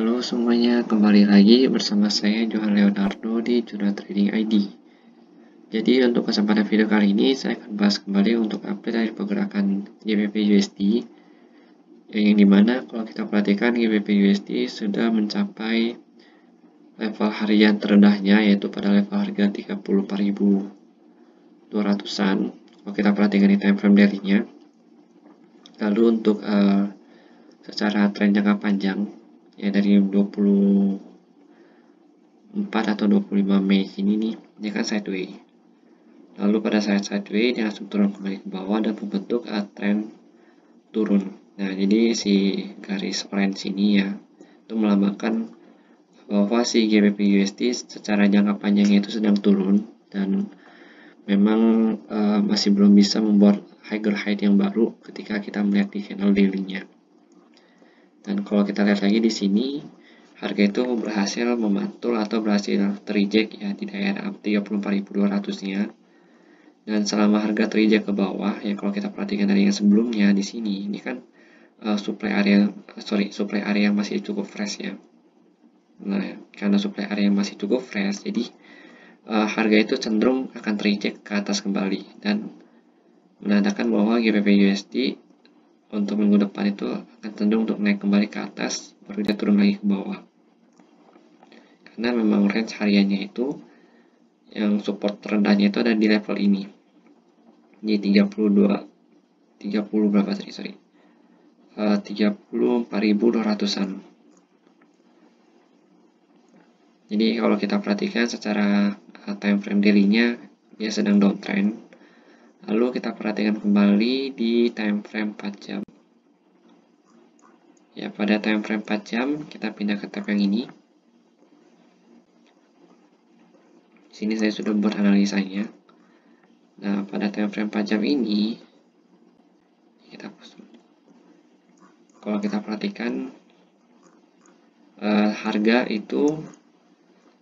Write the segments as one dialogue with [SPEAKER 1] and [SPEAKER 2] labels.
[SPEAKER 1] Halo semuanya, kembali lagi bersama saya Johan Leonardo di Jurnal Trading ID. Jadi untuk kesempatan video kali ini saya akan bahas kembali untuk update dari pergerakan GBP USD, yang dimana kalau kita perhatikan GBP USD sudah mencapai level harian terendahnya, yaitu pada level harga 34.200-an kalau kita perhatikan di time frame daily-nya. Lalu untuk secara tren jangka panjang, ya dari 24 atau 25 Mei ini nih, dia kan sideways. Lalu pada saat sideways dia langsung turun kembali ke bawah dan membentuk tren turun. Nah, jadi si garis orange ini ya itu melambangkan bahwa si GBP USD secara jangka panjangnya itu sedang turun dan memang masih belum bisa membuat higher high yang baru ketika kita melihat di channel daily-nya. Dan kalau kita lihat lagi di sini, harga itu berhasil memantul atau berhasil terreject ya di daerah 34.200-nya. Dan selama harga terreject ke bawah, ya kalau kita perhatikan dari yang sebelumnya di sini, ini kan supply area yang masih cukup fresh ya. Nah, karena supply area yang masih cukup fresh, jadi harga itu cenderung akan terreject ke atas kembali dan menandakan bahwa GBP USD untuk minggu depan itu akan cenderung untuk naik kembali ke atas, baru dia turun lagi ke bawah. Karena memang range hariannya itu yang support terendahnya itu ada di level ini, di 34.200-an. Jadi kalau kita perhatikan secara time frame daily-nya dia sedang downtrend. Lalu kita perhatikan kembali di time frame 4 jam. Ya, pada time frame 4 jam kita pindah ke tab yang ini. Di sini saya sudah buat analisanya. Nah, pada time frame 4 jam ini kalau kita perhatikan harga itu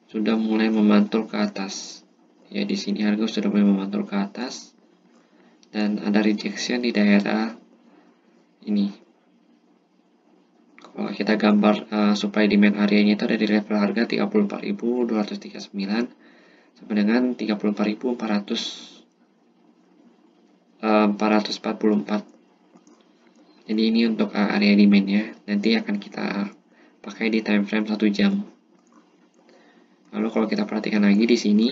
[SPEAKER 1] sudah mulai memantul ke atas. Ya, di sini harga sudah mulai memantul ke atas dan ada rejection di daerah ini. Kalau kita gambar supply demand areanya itu ada di level harga 34.239 sampai dengan 34.444. Jadi ini untuk area demand-nya. Nanti akan kita pakai di time frame 1 jam. Lalu kalau kita perhatikan lagi di sini,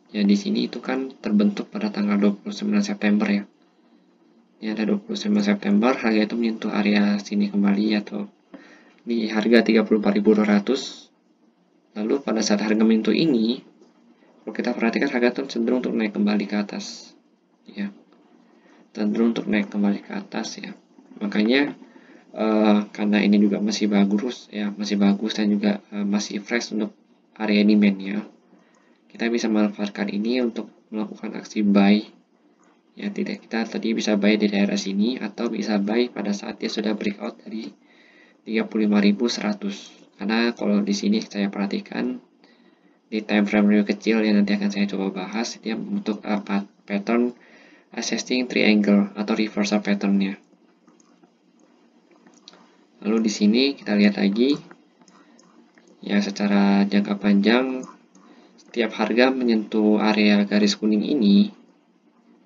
[SPEAKER 1] ya di sini itu kan terbentuk pada tanggal 29 September ya. Ini ada 29 September, harga itu menyentuh area sini kembali atau di harga 34.200. Lalu pada saat harga menyentuh ini, kalau kita perhatikan harga itu cenderung untuk naik kembali ke atas. Ya. Cenderung untuk naik kembali ke atas ya. Makanya karena ini juga masih bagus ya, dan juga masih fresh untuk area demand-nya, kita bisa manfaatkan ini untuk melakukan aksi buy. Ya, kita tadi bisa buy di daerah sini atau bisa buy pada saat dia sudah breakout dari 35.100. Karena kalau di sini saya perhatikan di time frame review kecil yang nanti akan saya coba bahas, dia untuk pattern assessing triangle atau reversal pattern-nya. Lalu di sini kita lihat lagi ya, secara jangka panjang setiap harga menyentuh area garis kuning ini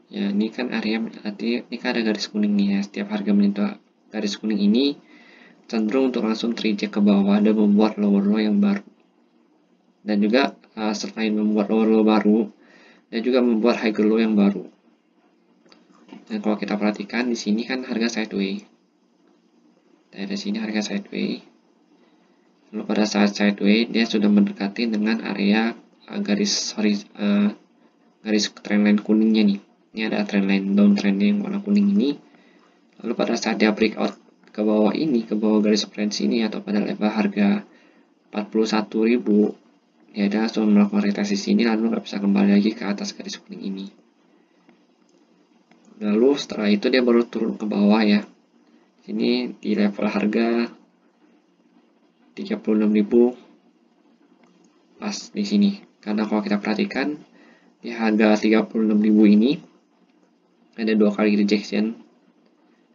[SPEAKER 1] ya, ini kan area ini kan ada garis kuning nih ya, setiap harga menyentuh garis kuning ini cenderung untuk langsung terreject ke bawah dan membuat lower low yang baru. Dan juga selain membuat lower low baru dan juga membuat higher low yang baru. Dan kalau kita perhatikan di sini kan harga sideways. Dari sini harga sideways. Lalu pada saat sideways dia sudah mendekati dengan area garis trendline kuningnya nih. Ini ada trendline downtrend yang warna kuning ini. Lalu pada saat dia breakout ke bawah ini, ke bawah garis orange ini atau pada level harga 41.000, dia langsung melakukan retest di sini lalu nggak bisa kembali lagi ke atas garis kuning ini. Lalu setelah itu dia baru turun ke bawah ya. Ini di level harga 36.000 pas di sini. Karena kalau kita perhatikan di harga 36.000 ini ada 2 kali rejection.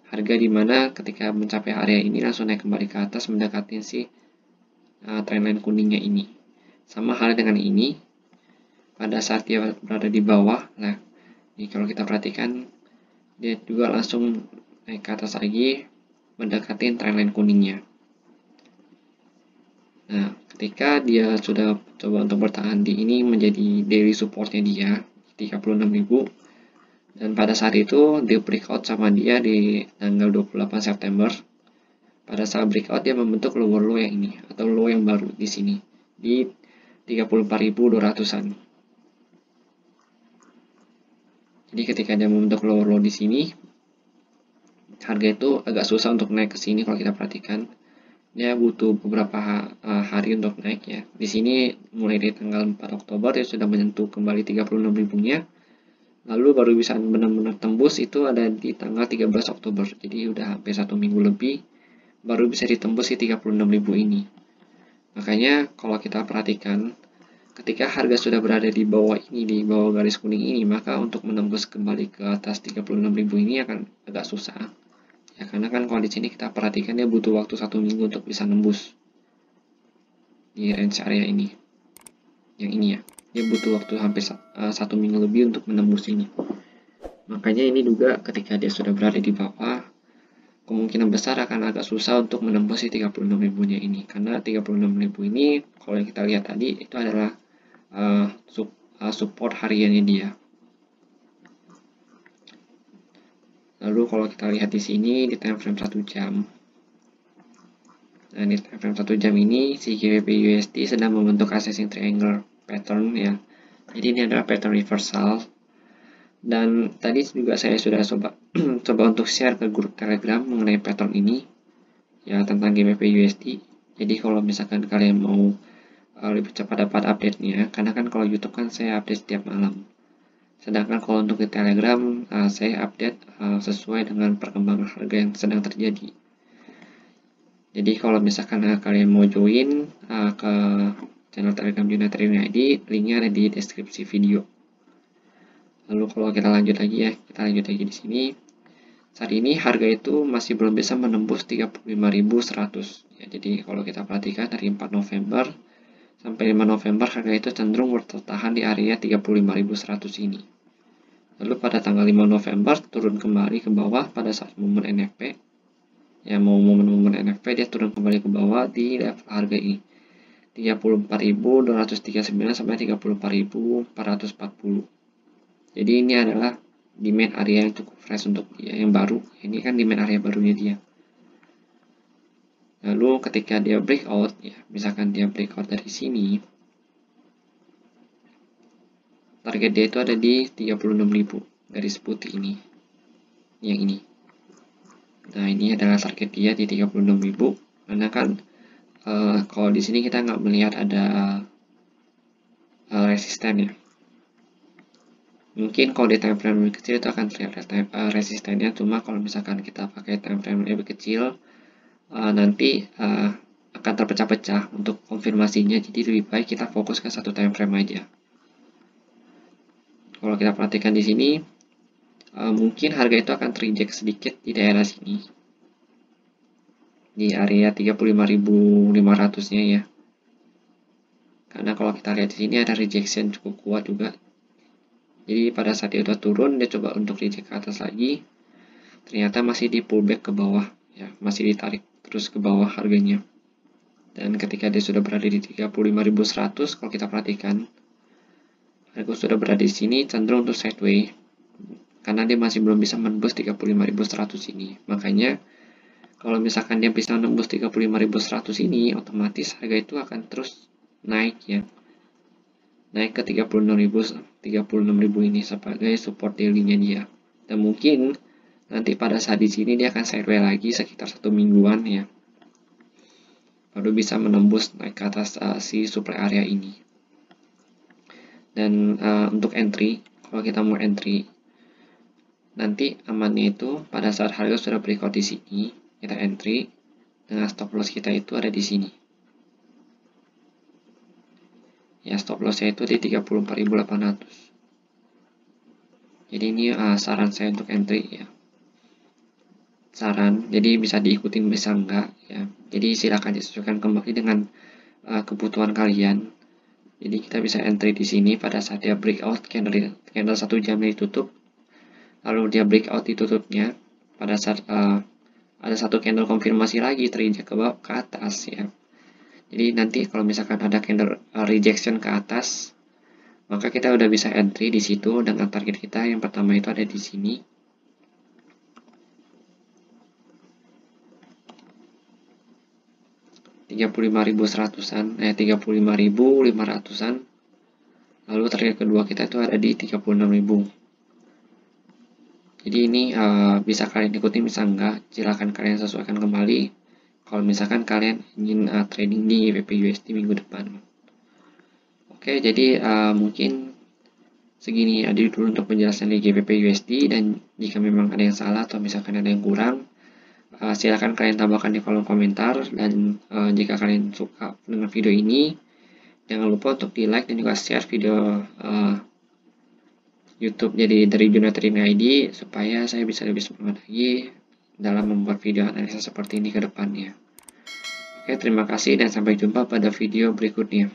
[SPEAKER 1] Harga dimana ketika mencapai area ini langsung naik kembali ke atas mendekati si trendline kuningnya ini. Sama halnya dengan ini, pada saat dia berada di bawah, nah ini kalau kita perhatikan dia juga langsung naik ke atas lagi mendekati trendline kuningnya. Nah, ketika dia sudah coba untuk bertahan di ini menjadi daily supportnya dia 36.000, dan pada saat itu dia breakout sama dia di tanggal 28 September. Pada saat breakout dia membentuk lower low yang ini atau low yang baru di sini di 34.200-an. Jadi ketika dia membentuk lower low di sini, harga itu agak susah untuk naik ke sini. Kalau kita perhatikan, dia butuh beberapa hari untuk naik ya. Di sini mulai dari tanggal 4 Oktober dia sudah menyentuh kembali 36.000-nya. Lalu baru bisa benar-benar tembus itu ada di tanggal 13 Oktober. Jadi udah hampir 1 minggu lebih baru bisa ditembus di 36.000 ini. Makanya kalau kita perhatikan, ketika harga sudah berada di bawah ini, di bawah garis kuning ini, maka untuk menembus kembali ke atas 36.000 ini akan agak susah. Ya, karena kan kalau di sini kita perhatikan dia butuh waktu 1 minggu untuk bisa nembus di range area ini. Yang ini ya, dia butuh waktu hampir 1 minggu lebih untuk menembus ini. Makanya ini juga ketika dia sudah berada di bawah, kemungkinan besar akan agak susah untuk menembus di 36.000-nya ini. Karena 36.000 ini, kalau yang kita lihat tadi, itu adalah support hariannya dia. Lalu kalau kita lihat di sini di time frame 1 jam. Nah, di time frame 1 jam ini si GBP USD sedang membentuk ascending triangle pattern ya. Jadi ini adalah pattern reversal. Dan tadi juga saya sudah coba untuk share ke grup Telegram mengenai pattern ini ya, tentang GBP USD. Jadi kalau misalkan kalian mau lebih cepat dapat update-nya, karena kan kalau YouTube kan saya update setiap malam. Sedangkan kalau untuk di Telegram, saya update sesuai dengan perkembangan harga yang sedang terjadi. Jadi kalau misalkan kalian mau join ke channel Telegram United ID, linknya ada di deskripsi video. Lalu kalau kita lanjut lagi ya, kita lanjut lagi di sini. Saat ini harga itu masih belum bisa menembus 35.100. Ya, jadi kalau kita perhatikan dari 4 November sampai 5 November harga itu cenderung bertahan di area 35.100 ini. Lalu pada tanggal 5 November turun kembali ke bawah pada saat momen NFP. Ya, mau momen NFP dia turun kembali ke bawah di level harga ini 34.239 sampai 34.440. Jadi ini adalah demand area yang cukup fresh untuk dia, yang baru. Ini kan demand area barunya dia. Lalu ketika dia breakout ya, misalkan dia breakout dari sini, target dia itu ada di 36.000 garis putih ini. Yang ini. Nah, ini adalah target dia di 36.000. Karena kan kalau di sini kita nggak melihat ada resisten ya. Mungkin kalau di time frame lebih kecil itu akan terlihat resistennya, cuma kalau misalkan kita pakai time frame lebih kecil nanti akan terpecah-pecah untuk konfirmasinya. Jadi lebih baik kita fokus ke satu time frame aja. Kalau kita perhatikan di sini, mungkin harga itu akan terreject sedikit di daerah sini, di area 35.500-nya ya. Karena kalau kita lihat di sini ada rejection cukup kuat juga. Jadi pada saat dia udah turun, dia coba untuk reject ke atas lagi. Ternyata masih di pullback ke bawah, ya, masih ditarik terus ke bawah harganya. Dan ketika dia sudah berada di 35.100, kalau kita perhatikan, harga sudah berada di sini cenderung untuk sideways. Karena dia masih belum bisa menembus 35.100 ini. Makanya kalau misalkan dia bisa menembus 35.100 ini, otomatis harga itu akan terus naik ya. Naik ke 36.000 ini sebagai support daily-nya dia. Dan mungkin nanti pada saat di sini dia akan sideways lagi sekitar 1 mingguan ya. Baru bisa menembus naik ke atas si supply area ini. Dan untuk entry, kalau kita mau entry, nanti amannya itu pada saat harga sudah breakout di sini, kita entry dengan stop loss kita itu ada di sini. Ya, stop loss-nya itu di 34.800. Jadi ini saran saya untuk entry ya. Saran, jadi bisa diikutin bisa enggak ya. Jadi silakan disesuaikan kembali dengan kebutuhan kalian. Jadi kita bisa entry di sini pada saat dia breakout candle 1 jam ditutup, lalu dia breakout ditutupnya pada saat ada satu candle konfirmasi lagi terinjak ke bawah ke atas ya. Jadi nanti kalau misalkan ada candle rejection ke atas, maka kita udah bisa entry di situ dengan target kita yang pertama itu ada di sini. $35.100-an, 35.500-an. Lalu target kedua kita itu ada di 36.000. Jadi ini bisa kalian ikuti, bisa enggak, silahkan kalian sesuaikan kembali kalau misalkan kalian ingin trading di GBP/USD minggu depan. Oke, jadi mungkin segini aja dulu untuk penjelasan di GBP/USD, dan jika memang ada yang salah atau misalkan ada yang kurang, silakan kalian tambahkan di kolom komentar. Dan jika kalian suka dengan video ini, jangan lupa untuk di like dan juga share video YouTube jadi dari Juna Trading ID, supaya saya bisa lebih semangat lagi dalam membuat video analisa seperti ini ke depannya. Oke, terima kasih dan sampai jumpa pada video berikutnya.